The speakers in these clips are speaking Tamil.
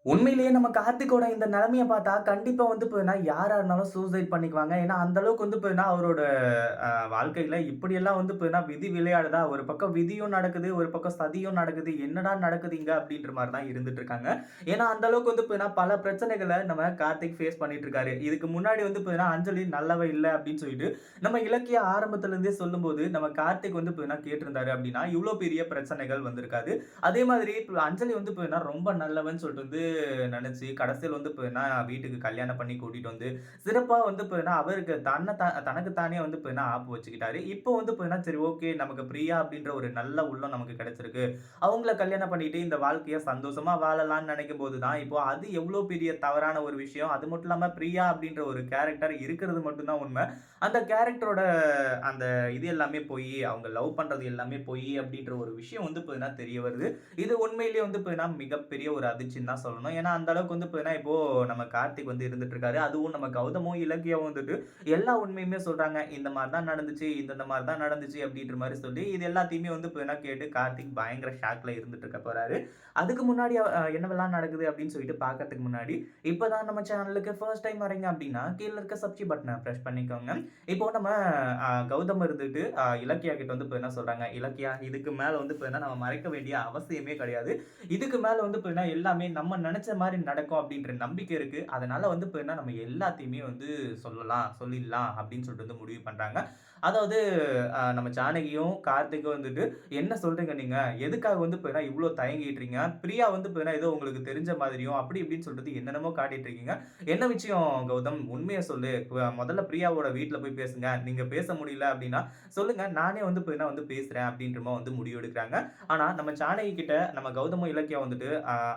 உண்மையிலேயே நம்ம கார்த்திக்கோட இந்த நிலைமைய பார்த்தா, கண்டிப்பா வந்து பார்த்தீங்கன்னா, யாரா இருந்தாலும் சூசைட் பண்ணிக்குவாங்க. ஏன்னா, அந்த அளவுக்கு வந்து பார்த்தீங்கன்னா, அவரோட வாழ்க்கையில இப்படியெல்லாம் வந்து பார்த்தீங்கன்னா, விதி விளையாடுதா, ஒரு பக்கம் விதியும் நடக்குது, ஒரு பக்கம் சதியும் நடக்குது. என்னடா நடக்குது இங்க அப்படின்ற மாரி தான் இருந்துட்டு இருக்காங்க. ஏன்னா, அந்த அளவுக்கு வந்து பார்த்தீங்கன்னா, பல பிரச்சனைகள நம்ம கார்த்திக் ஃபேஸ் பண்ணிட்டு இருக்காரு. இதுக்கு முன்னாடி வந்து பார்த்தீங்கன்னா, அஞ்சலி நல்லவ இல்ல அப்படின்னு சொல்லிட்டு, நம்ம இலக்கிய ஆரம்பத்துல இருந்தே சொல்லும்போது, நம்ம கார்த்திக் வந்து பார்த்தீங்கன்னா கேட்டிருந்தாரு அப்படின்னா, இவ்ளோ பெரிய பிரச்சனைகள் வந்திருக்காது. அதே மாதிரி இப்ப அஞ்சலி வந்து பார்த்தீங்கன்னா, ரொம்ப நல்லவன்னு சொல்லிட்டு வந்து நெனச்சு, கடைசியில வந்து பார்த்தீங்கன்னா, வீட்டுக்கு கல்யாணம் பண்ணி கூட்டிட்டு வந்து, சிறப்பா வந்து பார்த்தீங்கன்னா, அவருக்கு தனக்கு தானே வந்து பார்த்தீங்கன்னா, ஆப்பு வச்சுக்கிட்டாரு. இப்போ வந்து பார்த்தீங்கன்னா, சரி ஓகே நமக்கு பிரியா அப்படின்ற ஒரு நல்ல உள்ளம் நமக்கு கிடைச்சிருக்கு. அவங்கள கல்யாணம் பண்ணிட்டு இந்த வாழ்க்கைய சந்தோஷமா வாழலாம்னு நெனைக்கும்போது தான், இப்போ அது எவ்ளோ பெரிய தவறான ஒரு விஷயம். அது மட்டும் இல்லாம பிரியா அப்படின்ற ஒரு கேரக்டர் இருக்கிறது மட்டும் தான் உண்ம. அந்த கேரக்டரோட அந்த இது எல்லாமே பொய்யி. அவங்க லவ் பண்றது எல்லாமே பொய்யி அப்படின்ற ஒரு விஷயம் வந்து பார்த்தீங்கன்னா, தெரிய வருது. இது உண்மையிலேயே வந்து பார்த்தீங்கன்னா, மிகப்பெரிய ஒரு அதிர்ச்சின்னு தான் சொல்லணும். ஏன்னா, அந்த அளவுக்கு வந்து பார்த்தீங்கன்னா, இப்போ நம்ம கார்த்திக் வந்து இருந்துட்டு இருக்காரு. அதுவும் நம்ம கௌதமும், இலக்கியாவும் வந்துட்டு எல்லா உண்மையுமே சொல்றாங்க. இந்த மாரி தான் நடந்துச்சு, இந்த மாரி தான் நடந்துச்சு அப்படின்ற மாரி சொல்லி, இது எல்லாத்தையுமே வந்து பார்த்தீங்கன்னா கேட்டு கார்த்திக் பயங்கர ஷாக்ல இருந்துட்டு இருக்க போறாரு. அதுக்கு முன்னாடி என்னவெல்லாம் நடக்குது அப்படின்னு சொல்லிட்டு பார்க்கறதுக்கு முன்னாடி, இப்ப தான் நம்ம சேனலுக்கு ஃபர்ஸ்ட் டைம் வரீங்க அப்படின்னா, கீழ இருக்க சப்ஸ்கிரைப் பட்டன பிரஸ் பண்ணிக்கோங்க. இப்போ நம்ம கௌதம் இருந்துட்டு இலக்கியா கிட்ட வந்து இப்ப என்ன சொல்றாங்க, "இலக்கியா இதுக்கு மேல வந்து இப்ப என்ன நம்ம மறைக்க வேண்டிய அவசியமே கிடையாது. இதுக்கு மேல வந்து இப்ப என்ன எல்லாமே நம்ம நெனச்ச மாரி நடக்கும் அப்டின்ற நம்பிக்கை இருக்கு. அதனால வந்து இப்ப என்ன நம்ம எல்லாத்தையுமே வந்து சொல்லிடலாம்" அப்டின்னு சொல்லிட்டு வந்து முடிவு பண்றாங்க. அதாவது நம்ம ஜானகியும், கார்த்திக்கும் வந்துட்டு, "என்ன சொல்றீங்க நீங்க? எதுக்காக வந்து இப்ப என்ன இவ்ளோ தயங்கிட்டு இருக்கீங்க? பிரியா வந்து இப்ப என்ன ஏதோ உங்களுக்கு தெரிஞ்ச மாதிரியும், அப்படி இப்படின்னு சொல்லிட்டு என்னென்னமோ காட்டிட்டு இருக்கீங்க. என்ன விஷயம் கௌதம்? உண்மைய சொல்லு. முதல்ல பிரியாவோட வீட்ல போய் பேசுங்க. நீங்க பேச முடியல அப்டின்னா, சொல்லுங்க. நானே வந்து இப்ப வந்து பேசுறேன் அப்டின்ற மாரி வந்து முடிவு எடுக்குறாங்க. ஆனா, நம்ம ஜானகி கிட்ட நம்ம கௌதமும், இலக்கியா வந்துட்டு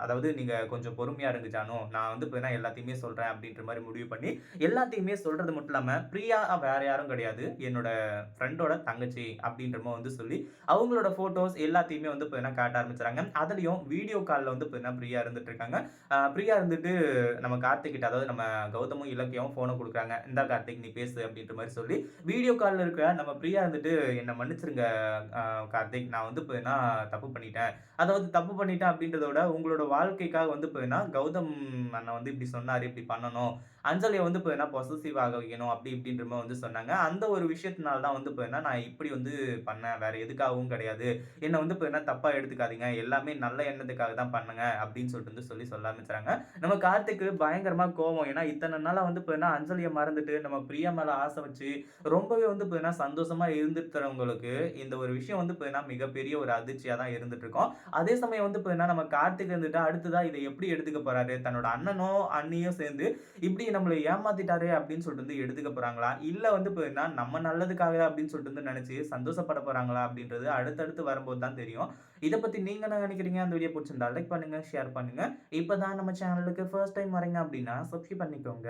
அதாவது நீங்க கொஞ்சம் பொறுமையா இருங்க ஜானு. நான் வந்து இப்ப எல்லாத்தையுமே சொல்றேன் அப்டின்ற மாரி முடிவு பண்ணி, எல்லாத்தையுமே சொல்றது மட்டும் இல்லாம, பிரியா வேற யாரும் கிடையாது. என்னோட ஃப்ரெண்டோட தங்கச்சி அப்டின்ற மாரி வந்து சொல்லி, அவங்களோட ஃபோட்டோஸ் எல்லாத்தையுமே வந்து இப்ப காட்ட ஆரம்பிச்சுறாங்க. அதுலயும் வீடியோ கால்ல வந்து இப்ப பிரியா இருந்துட்டு இருக்காங்க. பிரியா இருந்துட்டு நம்ம கார்த்திக் கிட்ட அதாவது நம்ம கௌதமும், இலக்கியாவும் ஃபோன குடுக்குறாங்க. "இந்தா கார்த்திக் நீ பேசு" அப்டின்ற மாரி சொல்லி, வீடியோ கால்ல இருக்க நம்ம பிரியா இருந்துட்டு, "என்ன மன்னிச்சிருங்க அ கார்த்திக். நான் வந்து இப்ப தப்பு பண்ணிட்டேன். அதாவது தப்பு பண்ணிட்டேன் அப்டின்றத விட, உங்களோட வாழ்க்கைக்காக வந்து இப்ப கௌதம் அண்ணன் வந்து இப்டி சொன்னாரு, இப்டி பண்ணணும். அஞ்சலிய வந்து இப்ப பொசசிவ் ஆக வைக்கணும்." அப்டி இப்டின்ற மாரி வந்து சொன்னாங்க. அந்த ஒரு விஷயத்தினால தான் வந்து இப்ப நான் இப்டி வந்து பண்ணேன். வேற எதுக்காகவும் கிடையாது. என்ன வந்து இப்ப தப்பா எடுத்துக்காதீங்க. எல்லாமே நல்ல எண்ணத்துக்காக தான் பண்ணேங்க அப்டின்னு சொல்லிட்டு வந்து சொல்ல ஆரம்பிச்சுறாங்க. நம்ம கார்த்திக்கு பயங்கரமா கோவம். ஏன்னா, இத்தன நாளா வந்து பார்த்தீங்கன்னா, அஞ்சலிய மறந்துட்டு, நம்ம பிரியா மேல ஆசை வச்சு, ரொம்பவே வந்து பார்த்தீங்கன்னா, சந்தோஷமா இருந்துட்டுறவங்களுக்கு, இந்த ஒரு விஷயம் வந்து பார்த்தீங்கன்னா, மிகப்பெரிய ஒரு அதிர்ச்சியா தான் இருந்துட்டு இருக்கும். அதே சமயம் வந்து பார்த்தீங்கன்னா, நம்ம கார்த்திக் வந்துட்டு அடுத்ததா இத எப்படி எடுத்துக்க போறாரு? தன்னோட அண்ணனும், அண்ணியும் சேர்ந்து இப்படி நம்மள ஏமாத்திட்டாரே அப்படின்னு சொல்லிட்டு வந்து எடுத்துக்க போறாங்களா? இல்ல வந்து பார்த்தீங்கன்னா, நம்ம நல்லதுக்காக அப்படின்னு சொல்லிட்டு வந்து நெனச்சு சந்தோஷப்பட போறாங்களா? அப்படின்றது அடுத்தடுத்து வரும்போது தான் தெரியும். இத பத்தி நீங்க என்ன நெனைக்கிறீங்க? அந்த வீடியோ புடிச்சிருந்தா லைக் பண்ணுங்க, ஷேர் பண்ணுங்க. இப்ப தான் நம்ம சேனலுக்கு ஃபர்ஸ்ட் டைம் வரீங்க அப்படின்னா, சப்ஸ்கிரைப் பண்ணிக்கோங்க.